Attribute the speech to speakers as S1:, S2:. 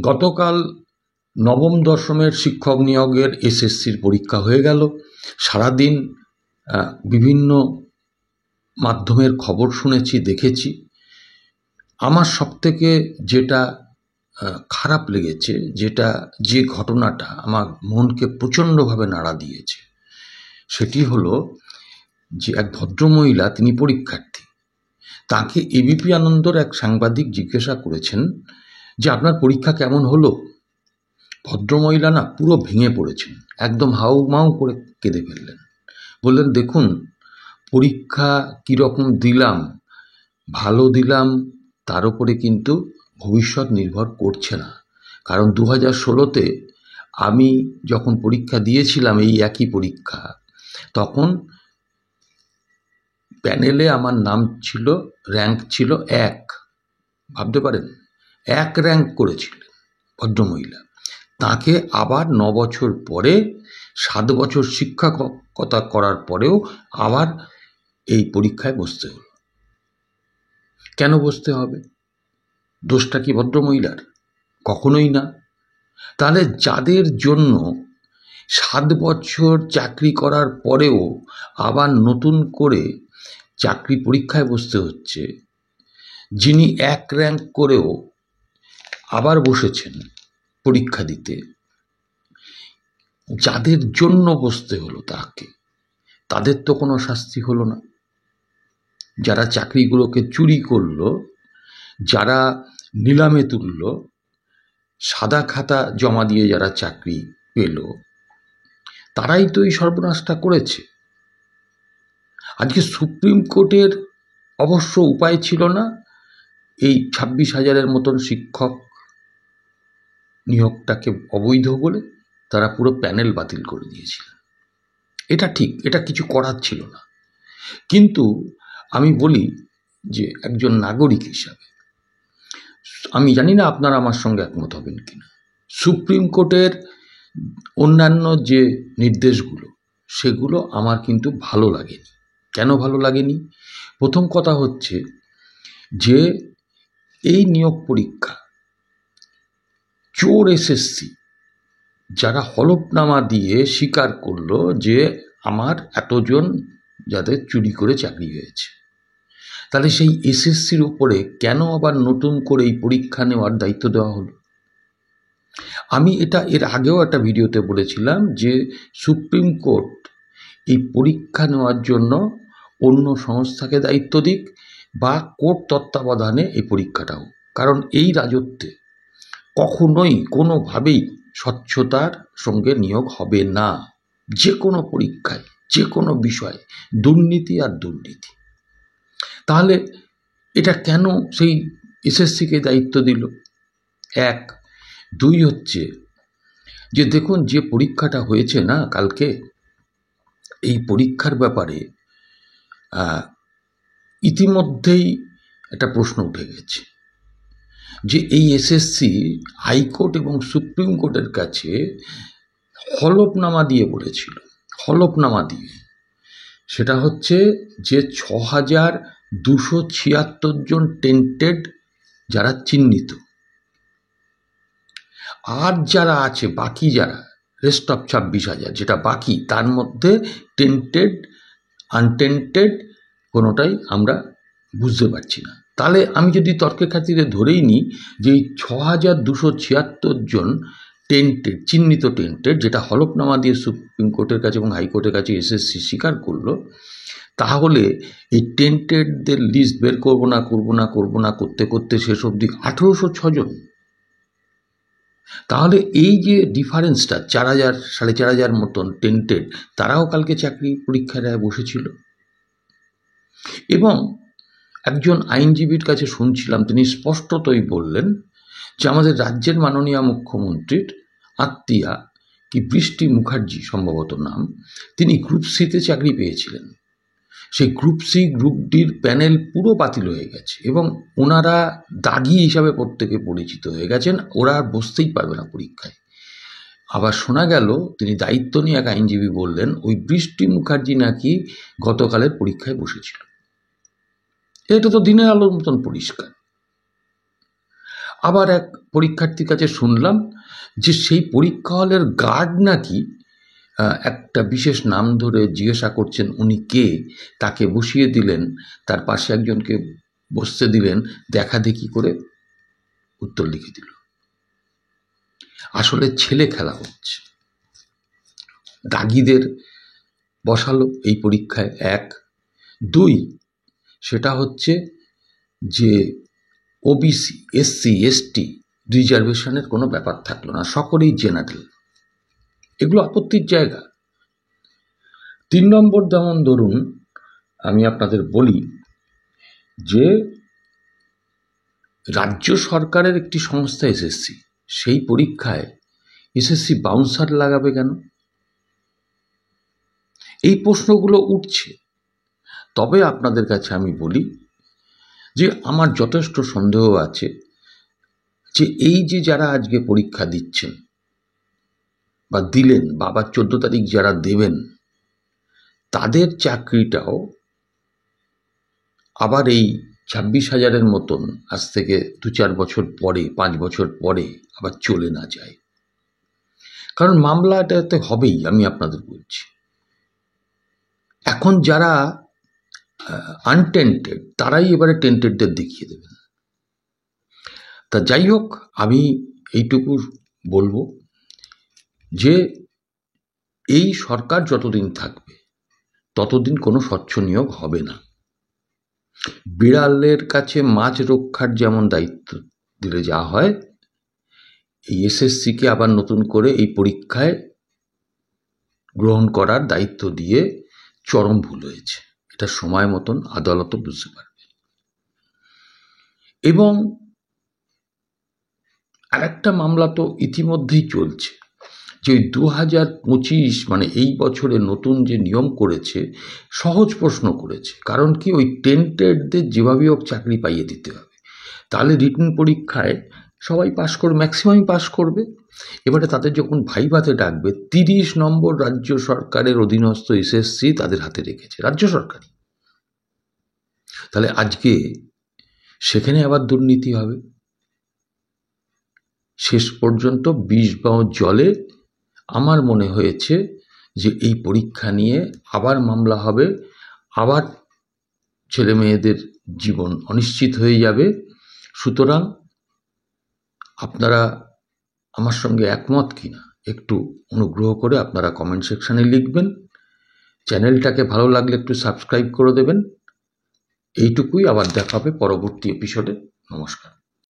S1: গতকাল নবম দশমের শিক্ষক নিয়োগের এসএসসির পরীক্ষা হয়ে গেল। সারাদিন বিভিন্ন মাধ্যমের খবর শুনেছি, দেখেছি। আমার সবথেকে যেটা খারাপ লেগেছে, যে ঘটনাটা আমার মনকে প্রচণ্ডভাবে নাড়া দিয়েছে, সেটি হলো যে এক ভদ্রমহিলা, তিনি পরীক্ষার্থী। তাকে এবিপি আনন্দর এক সাংবাদিক জিজ্ঞাসা করেছেন যে আপনার পরীক্ষা কেমন হলো। ভদ্রমহিলা না পুরো ভেঙে পড়েছেন, একদম হাউমাউ করে কেঁদে ফেললেন। বললেন, দেখুন পরীক্ষা কীরকম দিলাম, ভালো দিলাম তার উপরে কিন্তু ভবিষ্যৎ নির্ভর করছে না। কারণ 2016-তে আমি যখন পরীক্ষা দিয়েছিলাম, এই একই পরীক্ষা, তখন প্যানেলে আমার নাম ছিল, র্যাঙ্ক ছিল 1। ভাবতে পারেন, 1 র্যাঙ্ক করেছিলেন ভদ্রমহিলা। তাকে আবার 9 বছর পরে, 7 বছর শিক্ষকতা করার পরেও আবার এই পরীক্ষায় বসতে হলো। কেন বসতে হবে? দোষটা কি ভদ্রমহিলার? কখনোই না। তাহলে যাদের জন্য 7 বছর চাকরি করার পরেও আবার নতুন করে চাকরি পরীক্ষায় বসতে হচ্ছে, যিনি 1 র্যাঙ্ক করেও আবার বসেছেন পরীক্ষা দিতে, যাদের জন্য বসতে হলো তাদের তো কোনো শাস্তি হলো না। যারা চাকরিগুলোকে চুরি করলো, যারা নিলামে তুললো, সাদা খাতা জমা দিয়ে যারা চাকরি পেল, তারাই তো এই সর্বনাশটা করেছে। আজকে সুপ্রিম কোর্টের অবশ্য উপায় ছিল না এই 26,000-এর মতন শিক্ষক নিয়োগটাকে অবৈধ বলে তারা পুরো প্যানেল বাতিল করে দিয়েছিলেন। এটা ঠিক, এটা কিছু করার ছিল না। কিন্তু আমি বলি যে একজন নাগরিক হিসাবে, আমি জানি না আপনারা আমার সঙ্গে একমত হবেন কিনা, সুপ্রিম কোর্টের অন্যান্য যে নির্দেশগুলো, সেগুলো আমার কিন্তু ভালো লাগেনি। কেন ভালো লাগেনি? প্রথম কথা হচ্ছে যে এই নিয়োগ পরীক্ষা চোর এসএসসি যারা হলফনামা দিয়ে স্বীকার করলো যে আমার এতজন যাদের চুরি করে চাকরি হয়েছে, তাহলে সেই এসএসসির উপরে কেন আবার নতুন করে এই পরীক্ষা নেওয়ার দায়িত্ব দেওয়া হলো? আমি এটা এর আগেও একটা ভিডিওতে বলেছিলাম যে সুপ্রিম কোর্ট এই পরীক্ষা নেওয়ার জন্য অন্য সংস্থাকে দায়িত্ব দিক, বা কোর্ট তত্ত্বাবধানে এই পরীক্ষাটা হোক। কারণ এই রাজত্বে কখনোই কোনোভাবেই স্বচ্ছতার সঙ্গে নিয়োগ হবে না। যে কোনো পরীক্ষায়, যে কোনো বিষয়ে দুর্নীতি আর দুর্নীতি। তাহলে এটা কেন সেই এসএসসিকে দায়িত্ব দিল? 1। 2 হচ্ছে যে দেখুন, যে পরীক্ষাটা হয়েছে না কালকে, এই পরীক্ষার ব্যাপারে ইতিমধ্যেই একটা প্রশ্ন উঠে গেছে যে এই এসএসসি হাইকোর্ট এবং সুপ্রিম কোর্টের কাছে হলফনামা দিয়ে বলেছিল, হলফনামা দিয়ে, সেটা হচ্ছে যে 6,276 জন টেন্টেড যারা চিহ্নিত, আর যারা আছে বাকি, যারা রেস্ট অফ 26,000 যেটা বাকি, তার মধ্যে টেন্টেড আনটেন্টেড কোনোটাই আমরা বুঝতে পারছি না। তাহলে আমি যদি তর্কের খাতিরে ধরেই নিই যে এই 6,276 জন টেন্টেড, চিহ্নিত টেন্টেড, যেটা হলফনামা দিয়ে সুপ্রিম কোর্টের কাছে এবং হাইকোর্টের কাছে এসএসসি স্বীকার করলো, তাহলে এই টেন্টেডদের লিস্ট বের করবো না করতে করতে শেষ অবধি 1,806 জন। তাহলে এই যে ডিফারেন্সটা, 4,000, 4,500 মতন টেন্টেড, তারাও কালকে চাকরি পরীক্ষায় বসেছিল। এবং একজন আইনজীবীর কাছে শুনছিলাম, তিনি স্পষ্টতই বললেন যে আমাদের রাজ্যের মাননীয় মুখ্যমন্ত্রীর আত্মীয়া, কি বৃষ্টি মুখার্জি সম্ভবত নাম, তিনি গ্রুপ সিতে চাকরি পেয়েছিলেন। সেই গ্রুপ সি, গ্রুপ ডির প্যানেল পুরো বাতিল হয়ে গেছে এবং ওনারা দাগি হিসাবে প্রত্যেকে পরিচিত হয়ে গেছেন, ওরা আর বসতেই পারবে না পরীক্ষায়। আবার শোনা গেল, তিনি দায়িত্ব নিয়ে এক আইনজীবী বললেন, ওই বৃষ্টি মুখার্জি নাকি গতকালের পরীক্ষায় বসেছিল। এটা তো দিনের আলোর মতন পরিষ্কার। আবার এক পরীক্ষার্থীর কাছে শুনলাম যে সেই পরীক্ষা হলের গার্ড নাকি একটা বিশেষ নাম ধরে জিজ্ঞাসা করছেন উনি কে, তাকে বসিয়ে দিলেন, তার পাশে একজনকে বসতে দিলেন, দেখা দেখি করে উত্তর লিখে দিল। আসলে ছেলে খেলা হচ্ছে। দাগিদের বসালো এই পরীক্ষায়, 1, 2 সেটা হচ্ছে যে ওবিসি, এসসি, এসটি রিজার্ভেশনের কোনো ব্যাপার থাকলো না, সকলেই জেনারেল। এগুলো আপত্তির জায়গা। 3 নম্বর যেমন ধরুন, আমি আপনাদের বলি যে রাজ্য সরকারের একটি সংস্থা এসএসসি, সেই পরীক্ষায় এসএসসি বাউন্সার লাগাবে কেন? এই প্রশ্নগুলো উঠছে। তবে আপনাদের কাছে আমি বলি যে আমার যথেষ্ট সন্দেহ আছে যে এই যে যারা আজকে পরীক্ষা দিচ্ছেন বা দিলেন বা আবার 14 তারিখ যারা দেবেন, তাদের চাকরিটাও আবার এই 26,000-এর মতন আজ থেকে 2-4 বছর পরে, 5 বছর পরে আবার চলে না যায়। কারণ মামলা এটাতে হবেই, আমি আপনাদের বলছি। এখন যারা আনটেন্টেড তারাই এবারে টেন্টেডদের দেখিয়ে দেবেন। তা যাই হোক, আমি এইটুকু বলবো যে এই সরকার যতদিন থাকবে ততদিন কোনো স্বচ্ছ নিয়োগ হবে না। বিড়ালের কাছে মাছ রক্ষার যেমন দায়িত্ব দিলে যা হয়, এই এসএসসিকে আবার নতুন করে এই পরীক্ষায় গ্রহণ করার দায়িত্ব দিয়ে চরম ভুল হয়েছে। এটা সময় মতন আদালতও বুঝতে পারবে। এবং আরেকটা মামলা তো ইতিমধ্যেই চলছে যে 2025 মানে এই বছরে নতুন যে নিয়ম করেছে, সহজ প্রশ্ন করেছে। কারণ কি, ওই টেন্টেডদের যেভাবে হোক চাকরি পাইয়ে দিতে হবে। তাহলে রিটেন পরীক্ষায় সবাই পাশ করবে, ম্যাক্সিমামই পাশ করবে। এবারে তাদের যখন ভাইভাতে ডাকবে, 30 নম্বর রাজ্য সরকারের অধীনস্থ এসএসসি তাদের হাতে রেখেছে, রাজ্য সরকার। তাহলে আজকে সেখানে আবার দুর্নীতি হবে। শেষ পর্যন্ত 20 বাঁও জলে আমার মনে হয়েছে যে এই পরীক্ষা নিয়ে আবার মামলা হবে, আবার ছেলে মেয়েদের জীবন অনিশ্চিত হয়ে যাবে। সুতরাং আপনারা আমার সঙ্গে একমত কিনা একটু অনুগ্রহ করে আপনারা কমেন্ট সেকশানে লিখবেন। চ্যানেলটাকে ভালো লাগলে একটু সাবস্ক্রাইব করে দেবেন। এইটুকুই, আবার দেখা হবে পরবর্তী এপিসোডে। নমস্কার।